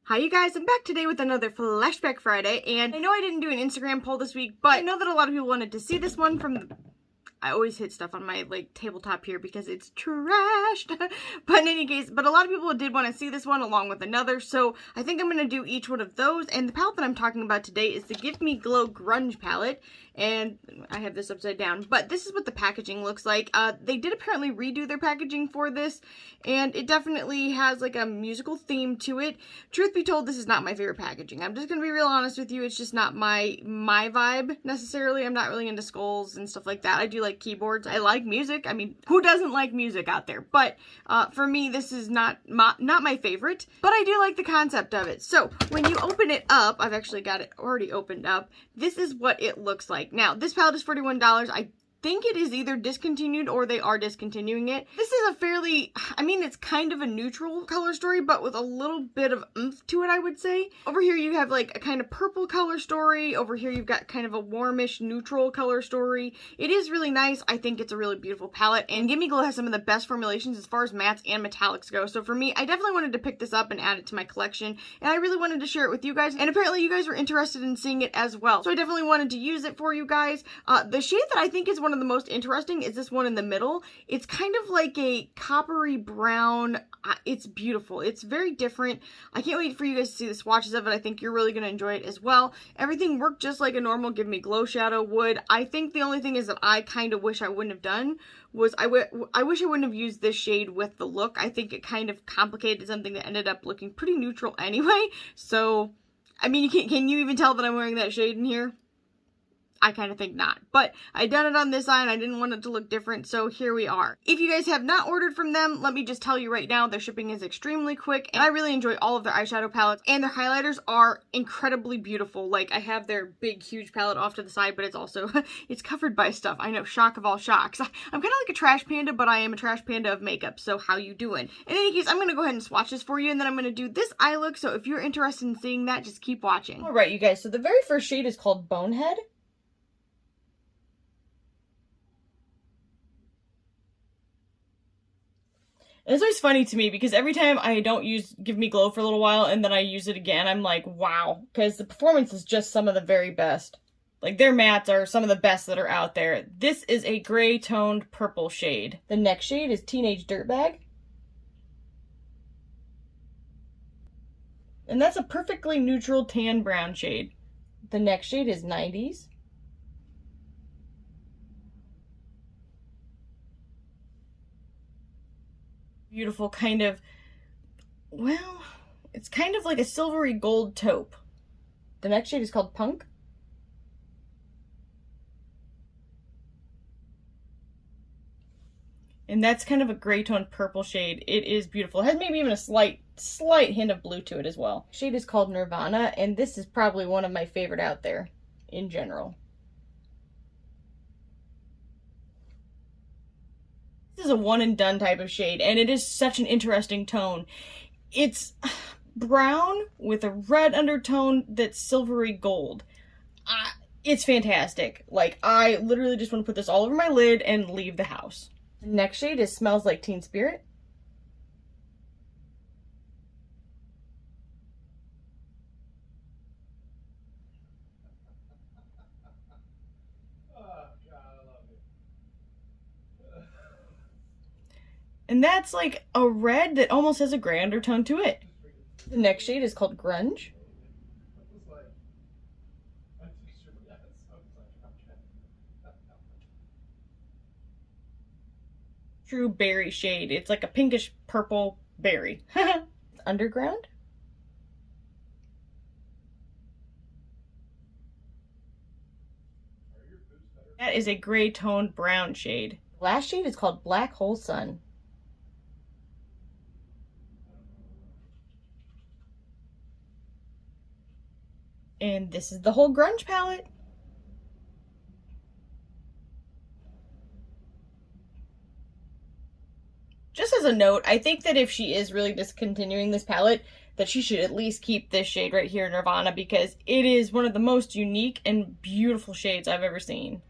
Hi you guys, I'm back today with another Flashback Friday, and I know I didn't do an Instagram poll this week, but I know that a lot of people wanted to see this one from I always hit stuff on my tabletop here because it's trashed. But in any case, a lot of people did want to see this one along with another, so I think I'm going to do each one of those. And the palette that I'm talking about today is the Give Me Glow Grunge palette, and I have this upside down, but this is what the packaging looks like. They did apparently redo their packaging for this, and it definitely has like a musical theme to it. Truth be told, this is not my favorite packaging. I'm just going to be real honest with you. It's just not my vibe necessarily. I'm not really into skulls and stuff like that. I do like keyboards. I like music. I mean, who doesn't like music out there? But for me, this is not my favorite, but I do like the concept of it. So when you open it up, I've actually got it already opened up. This is what it looks like. Now, this palette is $41. I think it is either discontinued or they are discontinuing it. This is a fairly, I mean, it's kind of a neutral color story, but with a little bit of oomph to it, I would say. Over here you have like a kind of purple color story. Over here you've got kind of a warmish neutral color story. It is really nice. I think it's a really beautiful palette, and Give Me Glow has some of the best formulations as far as mattes and metallics go. So for me, I definitely wanted to pick this up and add it to my collection, and I really wanted to share it with you guys, and apparently you guys were interested in seeing it as well. So I definitely wanted to use it for you guys. The shade that I think is one of the most interesting is this one in the middle. It's kind of like a coppery brown. It's beautiful. It's very different. I can't wait for you guys to see the swatches of it. I think you're really going to enjoy it as well. Everything worked just like a normal Give Me Glow shadow would. I think the only thing is that I kind of wish I wouldn't have done was I wish I wouldn't have used this shade with the look. I think it kind of complicated something that ended up looking pretty neutral anyway. So, I mean, can you even tell that I'm wearing that shade in here? I kind of think not, but I done it on this eye and I didn't want it to look different, so here we are. If you guys have not ordered from them, let me just tell you right now, their shipping is extremely quick, and I really enjoy all of their eyeshadow palettes, and their highlighters are incredibly beautiful. Like, I have their big, huge palette off to the side, but it's also, it's covered by stuff. I know, shock of all shocks. I'm kind of like a trash panda, but I am a trash panda of makeup, so how you doing? In any case, I'm going to go ahead and swatch this for you, and then I'm going to do this eye look, so if you're interested in seeing that, just keep watching. Alright, you guys, so the very first shade is called Bonehead. And it's always funny to me because every time I don't use Give Me Glow for a little while and then I use it again, I'm like, wow. Because the performance is just some of the very best. Like, their mattes are some of the best that are out there. This is a gray toned purple shade. The next shade is Teenage Dirtbag. And that's a perfectly neutral tan brown shade. The next shade is 90s. Beautiful kind of, well, it's kind of like a silvery gold taupe. The next shade is called Punk. And that's kind of a gray tone purple shade. It is beautiful. It has maybe even a slight hint of blue to it as well. Shade is called Nirvana, and this is probably one of my favorite out there in general. This is a one and done type of shade, and it is such an interesting tone. It's brown with a red undertone that's silvery gold. It's fantastic. Like, I literally just want to put this all over my lid and leave the house. The next shade is Smells Like Teen Spirit. And that's like a red that almost has a gray undertone to it. The next shade is called Grunge. True berry shade. It's like a pinkish purple berry. Underground. That is a gray toned brown shade. The last shade is called Black Hole Sun. And this is the whole grunge palette. Just as a note, I think that if she is really discontinuing this palette, that she should at least keep this shade right here, Nirvana, because it is one of the most unique and beautiful shades I've ever seen.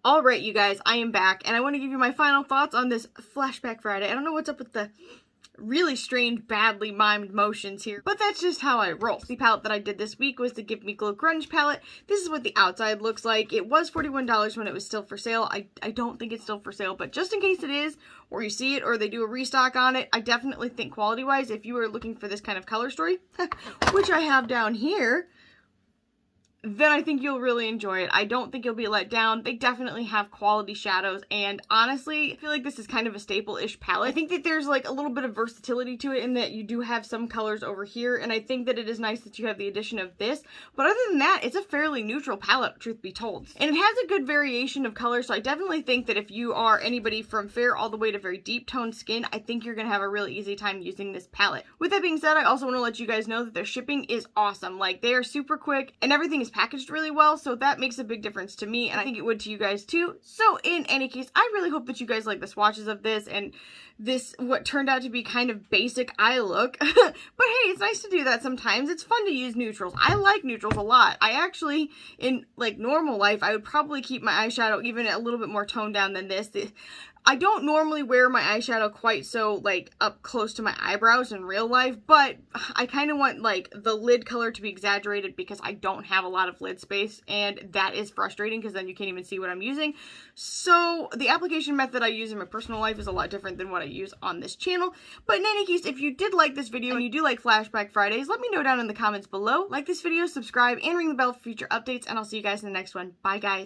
Alright, you guys, I am back, and I want to give you my final thoughts on this Flashback Friday. I don't know what's up with the really strange, badly mimed motions here, but that's just how I roll. The palette that I did this week was the Give Me Glow Grunge palette. This is what the outside looks like. It was $41 when it was still for sale. I don't think it's still for sale, but just in case it is, or you see it, or they do a restock on it, I definitely think quality-wise, if you are looking for this kind of color story, which I have down here, then I think you'll really enjoy it. I don't think you'll be let down. They definitely have quality shadows, and honestly, I feel like this is kind of a staple-ish palette. I think that there's like a little bit of versatility to it in that you do have some colors over here, and I think that it is nice that you have the addition of this, but other than that, it's a fairly neutral palette, truth be told. And it has a good variation of colors, so I definitely think that if you are anybody from fair all the way to very deep toned skin, I think you're gonna have a really easy time using this palette. With that being said, I also want to let you guys know that their shipping is awesome. Like, they are super quick, and everything is packaged really well, so that makes a big difference to me, and I think it would to you guys too. So in any case, I really hope that you guys like the swatches of this and this what turned out to be kind of basic eye look. But hey, it's nice to do that sometimes. It's fun to use neutrals. I like neutrals a lot. I actually, in like normal life, I would probably keep my eyeshadow even a little bit more toned down than this. I don't normally wear my eyeshadow quite so like up close to my eyebrows in real life, but I kind of want like the lid color to be exaggerated because I don't have a lot of lid space, and that is frustrating because then you can't even see what I'm using. So the application method I use in my personal life is a lot different than what I use on this channel. But in any case, if you did like this video and you do like Flashback Fridays, let me know down in the comments below. Like this video, subscribe, and ring the bell for future updates, and I'll see you guys in the next one. Bye, guys.